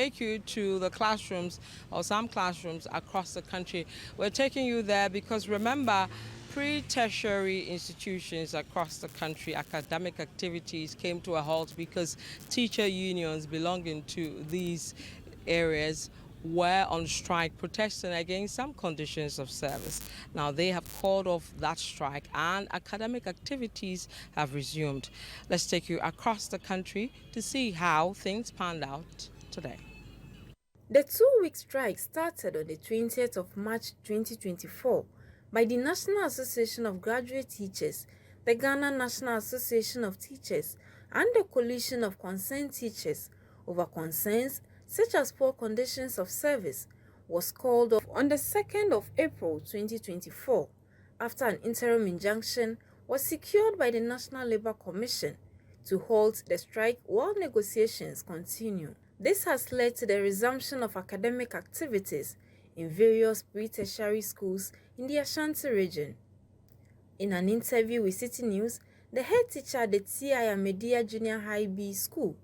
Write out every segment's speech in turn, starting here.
take you to the classrooms or some classrooms across the country. We're taking you there because remember, pre-tertiary institutions across the country, academic activities came to a halt because teacher unions belonging to these areas were on strike protesting against some conditions of service. Now they have called off that strike and academic activities have resumed. Let's take you across the country to see how things panned out today. The 2-week strike started on the 20th of March 2024 by the National Association of Graduate Teachers, the Ghana National Association of Teachers, and the Coalition of Concerned Teachers over concerns such as poor conditions of service, was called off on the 2nd of April 2024 after an interim injunction was secured by the National Labour Commission to halt the strike while negotiations continue. This has led to the resumption of academic activities in various pre-tertiary schools in the Ashanti region. In an interview with Citi News, the head teacher at the TI Ahmadiyya Junior High B School,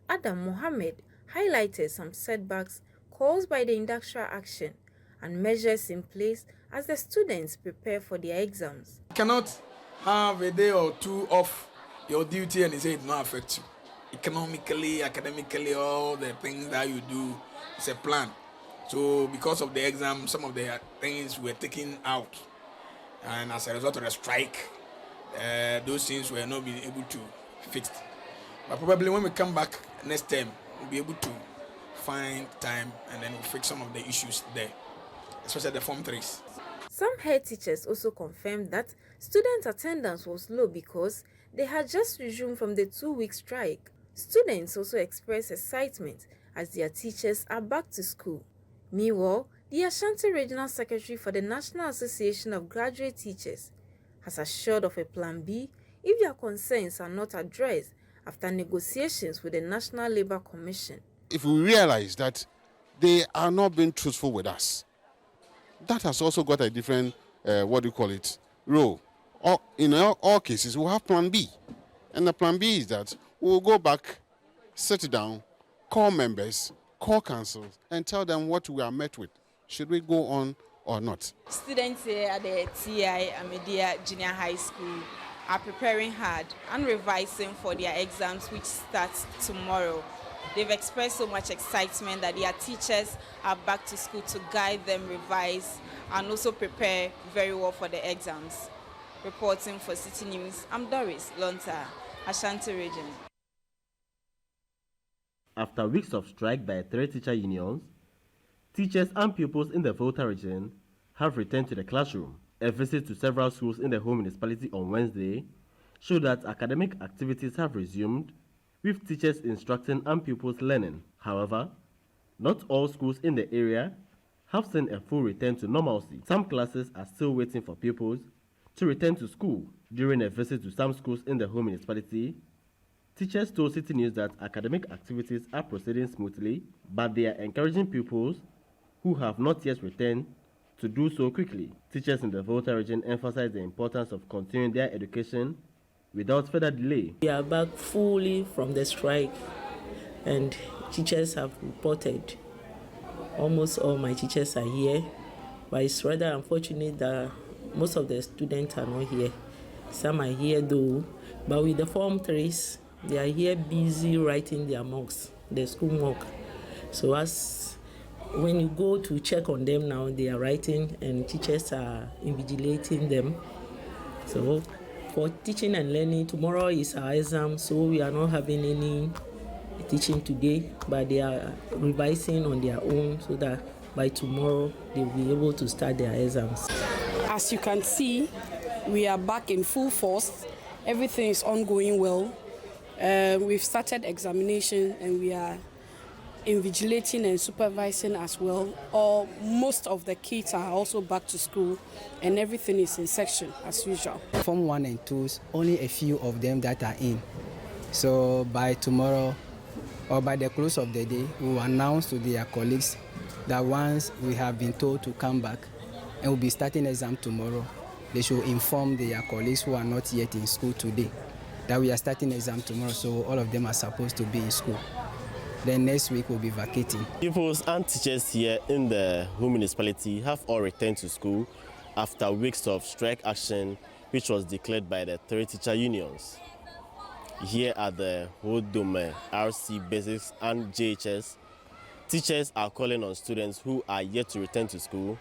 Adam Mohammed, highlighted some setbacks caused by the industrial action and measures in place as the students prepare for their exams. You cannot have a day or two off your duty and say it not affect you. Economically, academically, all the things that you do, it's a plan. So because of the exam, some of the things were taken out. And as a result of the strike, those things were not being able to fix. But probably when we come back next time, we'll be able to find time and then we'll fix some of the issues there, especially the Form 3s. Some head teachers also confirmed that student attendance was low because they had just resumed from the 2-week strike. Students also expressed excitement as their teachers are back to school. Meanwhile, the Ashanti Regional Secretary for the National Association of Graduate Teachers has assured of a plan B if their concerns are not addressed after negotiations with the National Labour Commission. If we realize that they are not being truthful with us, that has also got a different, role. In all cases, we'll have plan B. And the plan B is that we'll go back, sit down, call members, call councils, and tell them what we are met with. Should we go on or not? Students here at the TI Ahmadiyya Junior High School are preparing hard and revising for their exams, which starts tomorrow. They've expressed so much excitement that their teachers are back to school to guide them, revise, and also prepare very well for the exams. Reporting for Citi News, I'm Doris Lonta, Ashanti Region. After weeks of strike by 3 teacher unions, teachers and pupils in the Volta region have returned to the classroom. A visit to several schools in the whole municipality on Wednesday showed that academic activities have resumed, with teachers instructing and pupils learning. However, not all schools in the area have seen a full return to normalcy. Some classes are still waiting for pupils to return to school. During a visit to some schools in the whole municipality, teachers told Citi News that academic activities are proceeding smoothly, but they are encouraging pupils who have not yet returned to do so quickly. Teachers in the Volta region emphasize the importance of continuing their education without further delay. We are back fully from the strike, and teachers have reported. Almost all my teachers are here, but it's rather unfortunate that most of the students are not here. Some are here though, but with the Form 3s, they are here busy writing their mocks, the school mock. So when you go to check on them now, they are writing and teachers are invigilating them. So for teaching and learning, tomorrow is our exam, so we are not having any teaching today, but they are revising on their own so that by tomorrow they'll be able to start their exams. As you can see, we are back in full force. Everything is ongoing well. We've started examination and we are invigilating and supervising as well. Most of the kids are also back to school and everything is in section as usual. Form 1 and 2s, only a few of them that are in. So by tomorrow or by the close of the day, we will announce to their colleagues that once we have been told to come back and we'll be starting exam tomorrow, they should inform their colleagues who are not yet in school today that we are starting exam tomorrow, so all of them are supposed to be in school. Then next week we'll be vacating. Pupils and teachers here in the whole municipality have all returned to school after weeks of strike action, which was declared by the three teacher unions. Here at the Hodome, RC Basics and JHS, teachers are calling on students who are yet to return to school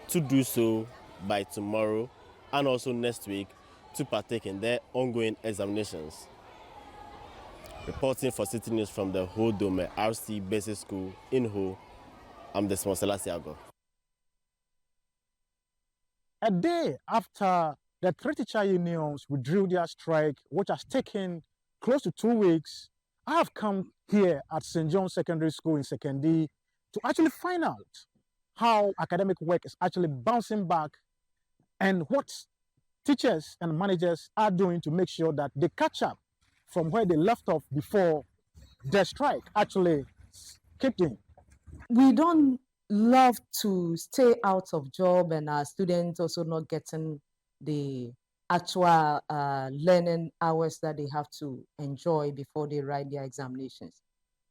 to do so by tomorrow and also next week to partake in their ongoing examinations. Reporting for Citi News from the Hodome RC Basic School in Ho, I'm Desmond Selasiago. A day after the three teacher unions withdrew their strike, which has taken close to 2 weeks, I have come here at St. John's Secondary School in Sekondi to actually find out how academic work is actually bouncing back and what teachers and managers are doing to make sure that they catch up from where they left off before the strike actually kicked in. We don't love to stay out of job and our students also not getting the actual learning hours that they have to enjoy before they write their examinations.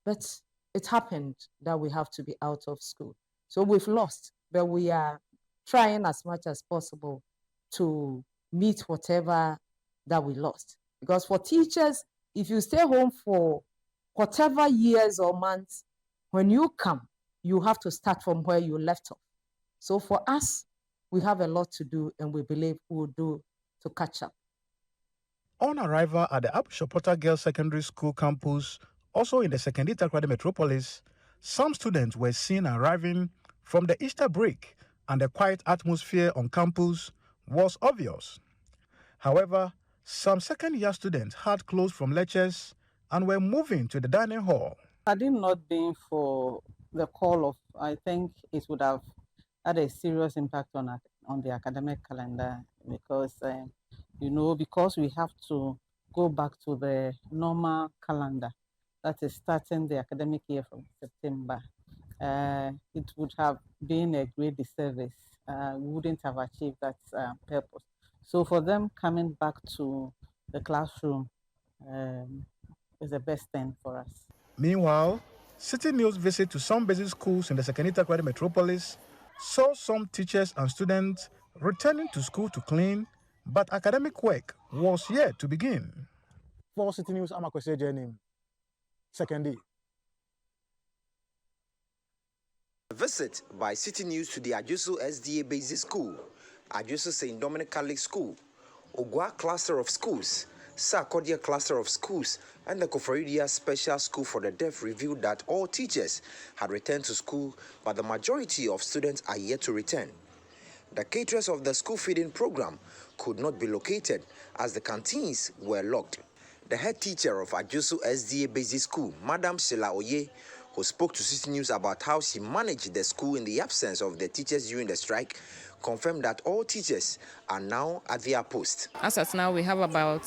But it happened that we have to be out of school. So we've lost, but we are trying as much as possible to meet whatever that we lost. Because for teachers, if you stay home for whatever years or months, when you come, you have to start from where you left off. So for us, we have a lot to do and we believe we will do to catch up. On arrival at the Abshopota Girls Secondary School campus, also in the Sekondi Takoradi metropolis, some students were seen arriving from the Easter break, and the quiet atmosphere on campus was obvious. However, some second-year students had closed from lectures and were moving to the dining hall. Had it not been for the call of, I think it would have had a serious impact on the academic calendar because, because we have to go back to the normal calendar that is starting the academic year from September. It would have been a great disservice. We wouldn't have achieved that purpose. So for them coming back to the classroom is the best thing for us. Meanwhile, Citi News visit to some basic schools in the Sekondi Takoradi metropolis saw some teachers and students returning to school to clean, but academic work was yet to begin. For Citi News, I'm Akwese Jenim, Sekondi. A visit by Citi News to the Ajusu SDA Basic School, Ajusu St. Dominic Catholic School, Ogwa Cluster of Schools, Sarkodia Cluster of Schools, and the Koforidia Special School for the Deaf revealed that all teachers had returned to school, but the majority of students are yet to return. The caterers of the school feeding program could not be located as the canteens were locked. The head teacher of Ajusu SDA Basic School, Madam Sheila Oye, who spoke to Citi News about how she managed the school in the absence of the teachers during the strike, confirmed that all teachers are now at their post. As of now, we have about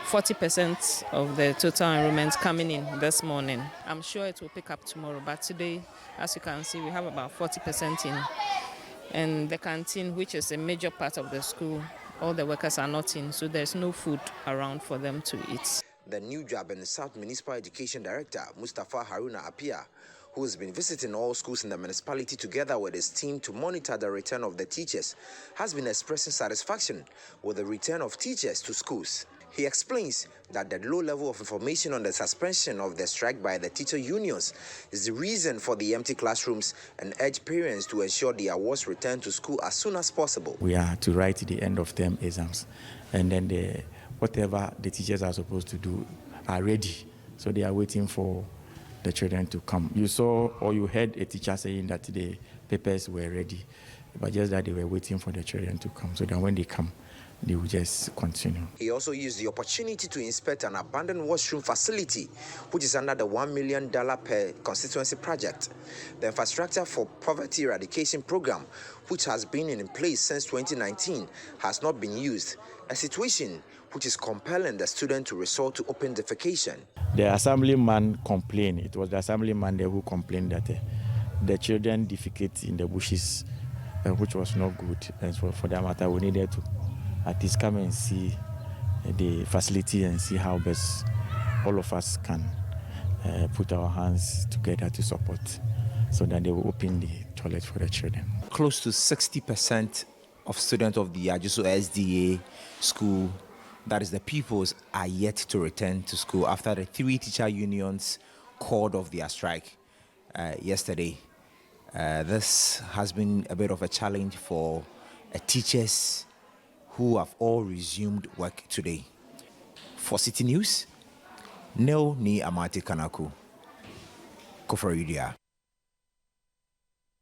40% of the total enrollment coming in this morning. I'm sure it will pick up tomorrow, but today, as you can see, we have about 40% in. And the canteen, which is a major part of the school, all the workers are not in, so there's no food around for them to eat. The new job and South Municipal Education Director, Mustafa Haruna Apia, who has been visiting all schools in the municipality together with his team to monitor the return of the teachers, has been expressing satisfaction with the return of teachers to schools. He explains that the low level of information on the suspension of the strike by the teacher unions is the reason for the empty classrooms and urge parents to ensure the awards return to school as soon as possible. We are to write the end of term exams, and then whatever the teachers are supposed to do are ready. So they are waiting for the children to come. You saw or you heard a teacher saying that the papers were ready, but just that they were waiting for the children to come, so that when they come, they will just continue. He also used the opportunity to inspect an abandoned washroom facility, which is under the $1 million per constituency project. The Infrastructure for Poverty Eradication Program, which has been in place since 2019, has not been used, a situation which is compelling the student to resort to open defecation. The assemblyman complained, it was the assemblyman there who complained that the children defecate in the bushes, which was not good. And so for that matter, we needed to at least come and see the facility and see how best all of us can put our hands together to support so that they will open the toilet for the children. Close to 60% of students of the Ajuso SDA school, that is the pupils, are yet to return to school after the 3 teacher unions called off their strike yesterday. This has been a bit of a challenge for teachers who have all resumed work today. For Citi News, Neo Ni Amati Kanaku, Koforidia.